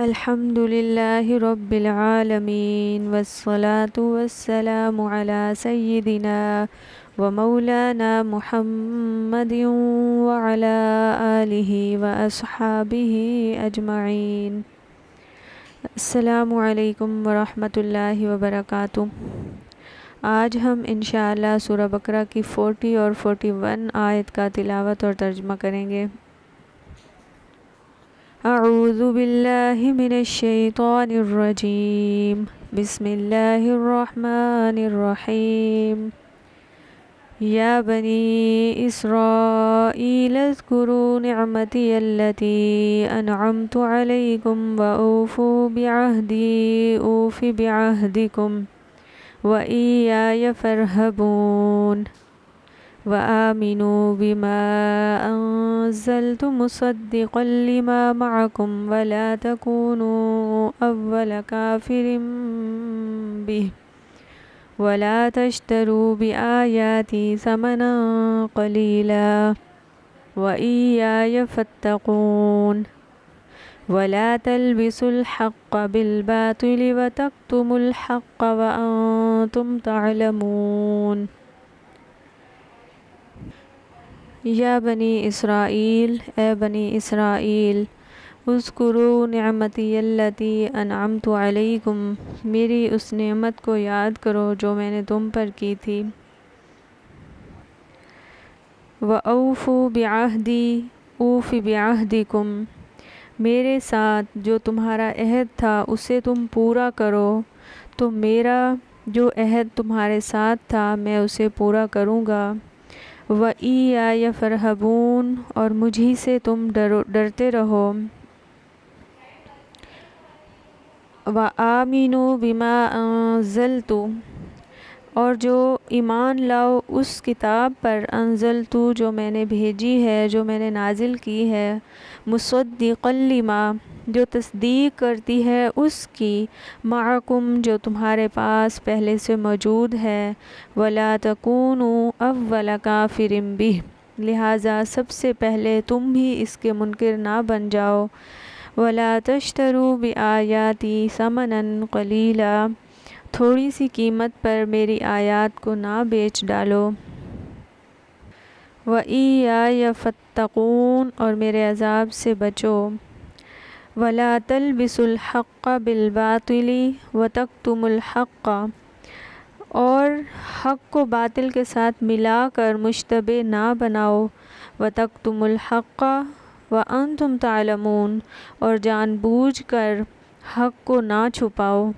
الحمد لله رب العالمين والصلاة والسلام على سيدنا ومولانا محمد وعلى آله وأصحابه أجمعين. السلام علیکم ورحمۃ اللہ وبرکاتہ. آج ہم انشاءاللہ سورہ بقرہ کی 40 اور 41 آیت کا تلاوت اور ترجمہ کریں گے. اعوذ باللہ من الشیطان الرجیم. بسم اللہ الرحمن الرحیم. یا بنی اسرائیل اذکروا نعمتی التي انعمت علیکم واوفوا بعہدی اوف بعہدکم وإیای فارہبون وآمنوا بما أنزلت مصدقا لما معكم ولا تكونوا أول كافر به ولا تشتروا بآياتي ثمنا قليلا وإياي فاتقون ولا تلبسوا الحق بالباطل وتكتموا الحق وأنتم تعلمون. یا بنی اسرائیل، اے بنی اسرائیل، اذکروا نعمتی التی انعمت علیکم، میری اس نعمت کو یاد کرو جو میں نے تم پر کی تھی. وَأَوْفُوا بِعَہْدِی اوف بعہدکم، میرے ساتھ جو تمہارا عہد تھا اسے تم پورا کرو، تو میرا جو عہد تمہارے ساتھ تھا میں اسے پورا کروں گا. وَإِیَّايَ فَارْہَبُونَ، اور مجھی سے تم ڈرتے رہو. وَآمِنُوا بِمَا أَنزَلْتُ، اور جو ایمان لاؤ اس کتاب پر، انزلتو جو میں نے بھیجی ہے، جو میں نے نازل کی ہے، مصدقا لما جو تصدیق کرتی ہے اس کی، معکم جو تمہارے پاس پہلے سے موجود ہے، ولا تکونوا اول کافر بہ، لہٰذا سب سے پہلے تم بھی اس کے منکر نہ بن جاؤ. ولا تشتروا بآیاتی ثمنا قلیلا، تھوڑی سی قیمت پر میری آیات کو نہ بیچ ڈالو. وَإِیَّايَ فَاتَّقُونَ، اور میرے عذاب سے بچو. وَلَا تَلْبِسُوا الْحَقَّ بِالْبَاطِلِ وَتَكْتُمُوا الْحَقَّ، اور حق کو باطل کے ساتھ ملا کر مشتبہ نہ بناؤ. وَتَكْتُمُوا الْحَقَّ وَأَنْتُمْ تَعْلَمُونَ، اور جان بوجھ کر حق کو نہ چھپاؤ.